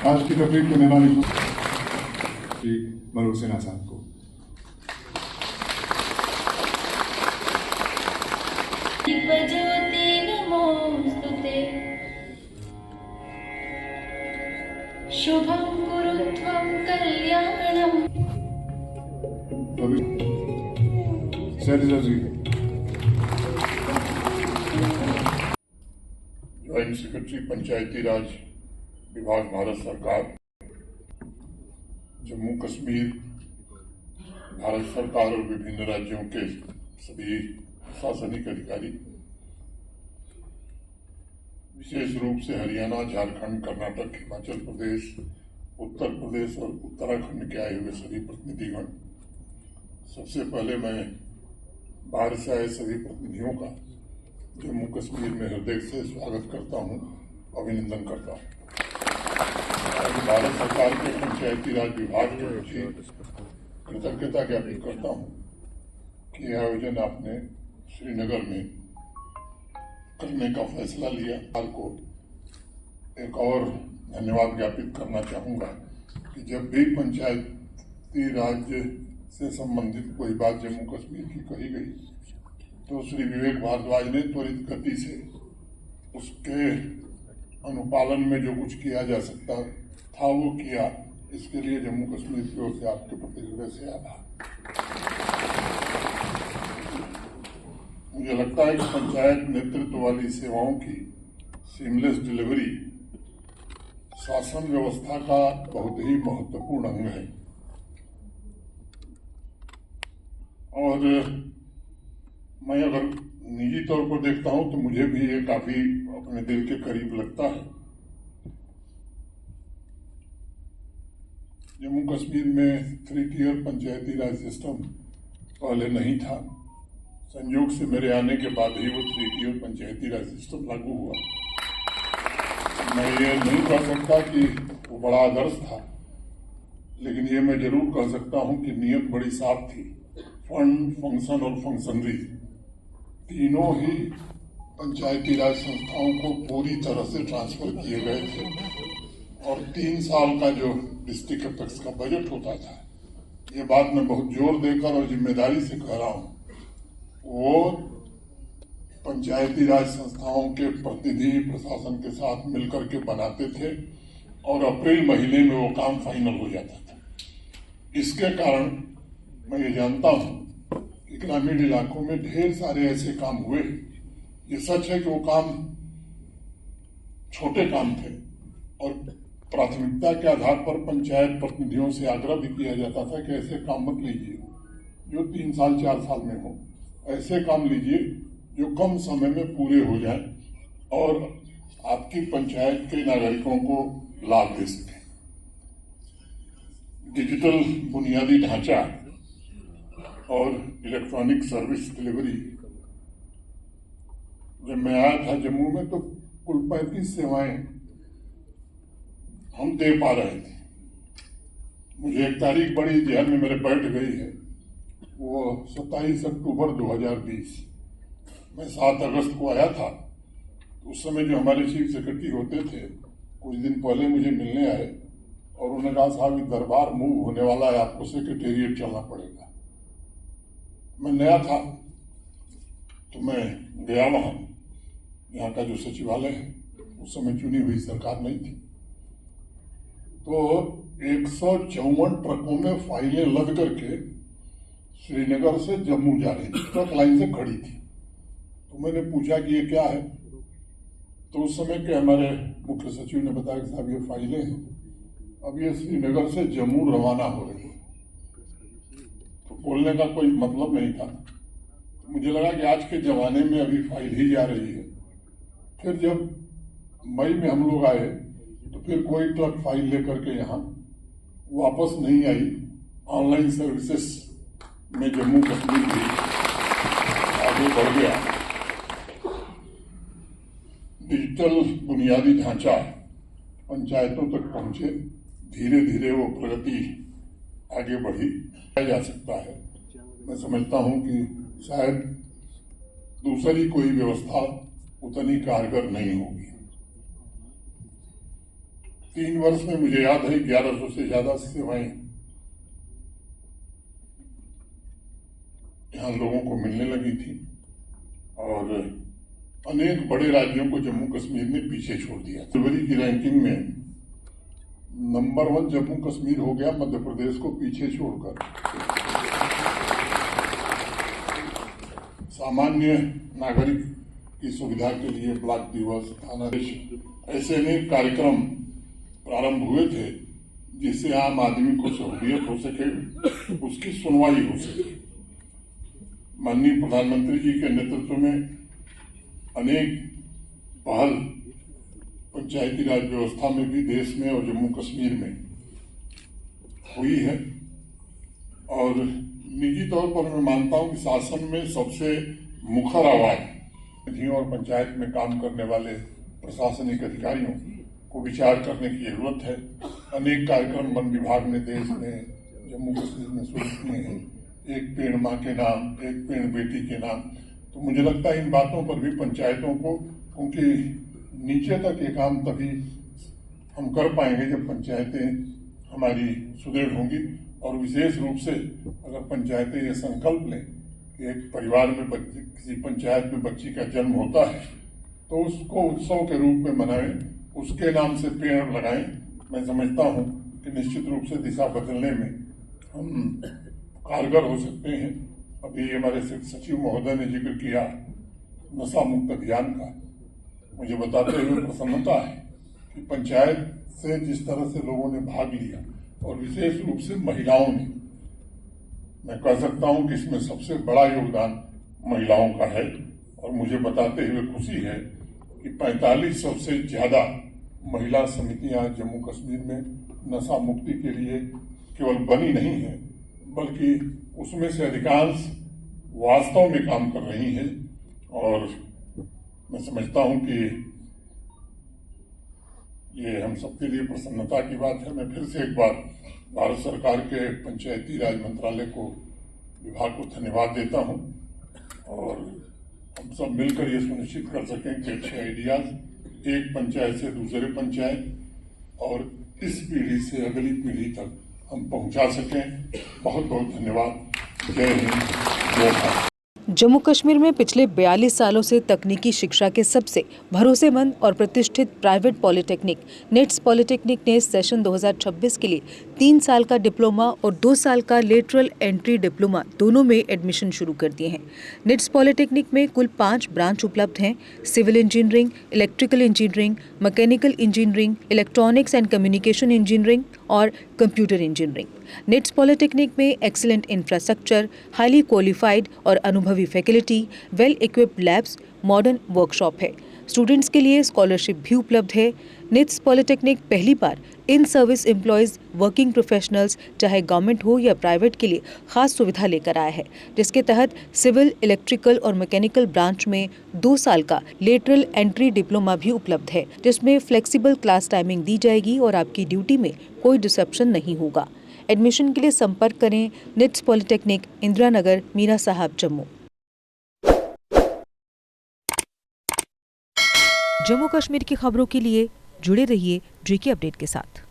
आज की तकरीर के मेहमान श्री मनोहर सिन्हा साहब को। शुभं कुरुत्वं कल्याणम्। शैलजा जी। ज्वाइंट सेक्रेटरी पंचायती राज विभाग भारत सरकार, जम्मू कश्मीर भारत सरकार और विभिन्न राज्यों के सभी प्रशासनिक अधिकारी, विशेष रूप से हरियाणा, झारखंड, कर्नाटक, हिमाचल प्रदेश, उत्तर प्रदेश और उत्तराखंड के आए हुए सभी प्रतिनिधिगण, सबसे पहले मैं बाहर से आए सभी प्रतिनिधियों का जम्मू कश्मीर में हृदय से स्वागत करता हूं, अभिनंदन करता हूं। आज भारत सरकार के पंचायती राज विभाग के प्रति कृतज्ञता ज्ञापित करता हूं कि यह आयोजन आपने श्रीनगर में करने का फैसला लिया। हाल को एक और धन्यवाद ज्ञापित करना चाहूँगा कि जब भी पंचायती राज से संबंधित कोई बात जम्मू कश्मीर की कही गई तो श्री विवेक भारद्वाज ने त्वरित गति से उसके अनुपालन में जो कुछ किया जा सकता था वो किया। इसके लिए जम्मू कश्मीर की ओर से आपके प्रति हृदय से आभार। मुझे लगता है कि पंचायत नेतृत्व वाली सेवाओं की सीमलेस डिलीवरी शासन व्यवस्था का बहुत ही महत्वपूर्ण अंग है और मैं अगर निजी तौर पर देखता हूं तो मुझे भी ये काफी अपने दिल के करीब लगता है। जम्मू कश्मीर में 3 टियर पंचायती राज सिस्टम पहले नहीं था। संयोग से मेरे आने के बाद ही वो 3 टियर पंचायती राज सिस्टम लागू हुआ। मैं ये नहीं कह सकता कि वो बड़ा आदर्श था, लेकिन ये मैं जरूर कह सकता हूं कि नीयत बड़ी साफ थी। फंड, फंक्शन और फंक्शनरी तीनों ही पंचायती राज संस्थाओं को पूरी तरह से ट्रांसफर किए गए थे और 3 साल का जो डिस्ट्रिक्ट एपेक्स का बजट होता था, ये बात मैं बहुत जोर देकर और जिम्मेदारी से कह रहा हूँ, वो पंचायती राज संस्थाओं के प्रतिनिधि प्रशासन के साथ मिलकर के बनाते थे और अप्रैल महीने में वो काम फाइनल हो जाता था। इसके कारण मैं ये जानता हूँ कि ग्रामीण इलाकों में ढेर सारे ऐसे काम हुए। ये सच है कि वो काम छोटे काम थे और प्राथमिकता के आधार पर पंचायत प्रतिनिधियों से आग्रह भी किया जाता था कि ऐसे काम मत लीजिए जो 3 साल 4 साल में हो, ऐसे काम लीजिए जो कम समय में पूरे हो जाएं और आपकी पंचायत के नागरिकों को लाभ दे सके। डिजिटल बुनियादी ढांचा और इलेक्ट्रॉनिक सर्विस डिलीवरी, जब मैं आया था जम्मू में तो कुल 35 सेवाएं हम दे पा रहे थे। मुझे एक तारीख बड़ी ध्यान में मेरे बैठ गई है, वो 27 अक्टूबर 2020। मैं 7 अगस्त को आया था। उस समय जो हमारे चीफ सेक्रेटरी होते थे कुछ दिन पहले मुझे मिलने आए और उन्होंने कहा, साहब ये दरबार मूव होने वाला है, आपको सेक्रेटेरिएट चलना पड़ेगा। मैं नया था तो मैं गया वहां। यहाँ का जो सचिवालय है उस समय चुनी हुई सरकार नहीं थी, तो 154 ट्रकों में फाइलें लद करके श्रीनगर से जम्मू जा रही थी, ट्रक लाइन से खड़ी थी। तो मैंने पूछा कि ये क्या है, तो उस समय के हमारे मुख्य सचिव ने बताया कि साहब ये फाइलें हैं, अब ये श्रीनगर से जम्मू रवाना हो रही है। तो बोलने का कोई मतलब नहीं था। तो मुझे लगा कि आज के जमाने में अभी फाइल ही जा रही है। फिर जब मई में हम लोग आए तो फिर कोई ट्रक फाइल लेकर के यहाँ वापस नहीं आई। ऑनलाइन सर्विसेज में जम्मू कश्मीर भी आगे बढ़ गया। डिजिटल बुनियादी ढांचा पंचायतों तक पहुंचे, धीरे धीरे वो प्रगति आगे बढ़ी जा सकता है। मैं समझता हूं कि शायद दूसरी कोई व्यवस्था उतनी कारगर नहीं होगी। 3 वर्ष में मुझे याद है 1100 से ज्यादा सेवाएं यहाँ लोगों को मिलने लगी थी और अनेक बड़े राज्यों को जम्मू कश्मीर ने पीछे छोड़ दिया। फरवरी की रैंकिंग में नंबर 1 जम्मू कश्मीर हो गया, मध्य प्रदेश को पीछे छोड़कर। सामान्य नागरिक की सुविधा के लिए ब्लॉक दिवस, थाना ऐसे अनेक कार्यक्रम प्रारंभ हुए थे जिससे आम आदमी को सहूलियत हो सके, उसकी सुनवाई हो सके। माननीय प्रधानमंत्री जी के नेतृत्व में अनेक पहल पंचायती राज व्यवस्था में भी देश में और जम्मू कश्मीर में हुई है और निजी तौर पर मैं मानता हूं कि शासन में सबसे मुखर आवाज निधियों और पंचायत में काम करने वाले प्रशासनिक अधिकारियों को विचार करने की जरूरत है। अनेक कार्यक्रम वन विभाग ने देश में जम्मू कश्मीर में शुरू किए हैं, एक पेड़ माँ के नाम, एक पेड़ बेटी के नाम। तो मुझे लगता है इन बातों पर भी पंचायतों को, क्योंकि नीचे तक ये काम तभी हम कर पाएंगे जब पंचायतें हमारी सुदृढ़ होंगी और विशेष रूप से अगर पंचायतें ये संकल्प लें कि एक परिवार में किसी पंचायत में बच्ची का जन्म होता है तो उसको उत्सव के रूप में मनाएं, उसके नाम से पेड़ लगाएं। मैं समझता हूं कि निश्चित रूप से दिशा बदलने में हम कारगर हो सकते हैं। अभी हमारे सचिव महोदय ने जिक्र किया नशा मुक्त अभियान का। मुझे बताते हुए प्रसन्नता है कि पंचायत से जिस तरह से लोगों ने भाग लिया और विशेष रूप से महिलाओं ने, मैं कह सकता हूं कि इसमें सबसे बड़ा योगदान महिलाओं का है और मुझे बताते हुए खुशी है कि 4500 से ज्यादा महिला समितियां जम्मू कश्मीर में नशा मुक्ति के लिए केवल बनी नहीं है बल्कि उसमें से अधिकांश वास्तव में काम कर रही हैं और मैं समझता हूं कि ये हम सबके लिए प्रसन्नता की बात है। मैं फिर से एक बार भारत सरकार के पंचायती राज मंत्रालय को, विभाग को धन्यवाद देता हूं और हम सब मिलकर ये सुनिश्चित कर सकें कि अच्छे आइडियाज एक पंचायत से दूसरे पंचायत और इस पीढ़ी से अगली पीढ़ी तक हम पहुंचा सकें। बहुत बहुत धन्यवाद। जय हिंद, जय भारत। जम्मू कश्मीर में पिछले 42 सालों से तकनीकी शिक्षा के सबसे भरोसेमंद और प्रतिष्ठित प्राइवेट पॉलिटेक्निक निट्स पॉलिटेक्निक ने सेशन 2026 के लिए 3 साल का डिप्लोमा और 2 साल का लेटरल एंट्री डिप्लोमा दोनों में एडमिशन शुरू कर दिए हैं। निट्स पॉलिटेक्निक में कुल 5 ब्रांच उपलब्ध हैं: civil engineering, electrical engineering, mechanical engineering, electronics and communication engineering और कंप्यूटर इंजीनियरिंग। निट्स पॉलिटेक्निक में एक्सीलेंट इंफ्रास्ट्रक्चर, हाईली क्वालिफाइड और अनुभवी faculty, well equipped labs, modern workshop है। स्टूडेंट्स के लिए स्कॉलरशिप भी उपलब्ध है। निट्स पॉलिटेक्निक पहली बार in service employees, working professionals, चाहे गवर्नमेंट हो या प्राइवेट, के लिए खास सुविधा लेकर आया है, जिसके तहत सिविल, इलेक्ट्रिकल और मैकेनिकल ब्रांच में 2 साल का लेटरल एंट्री डिप्लोमा भी उपलब्ध है, जिसमें फ्लेक्सिबल क्लास टाइमिंग दी जाएगी और आपकी ड्यूटी में कोई डिसरप्शन नहीं होगा। एडमिशन के लिए संपर्क करें निट्स पॉलिटेक्निक, इंदिरा नगर, मीरा साहब, जम्मू। जम्मू कश्मीर की खबरों के लिए जुड़े रहिए JK अपडेट के साथ।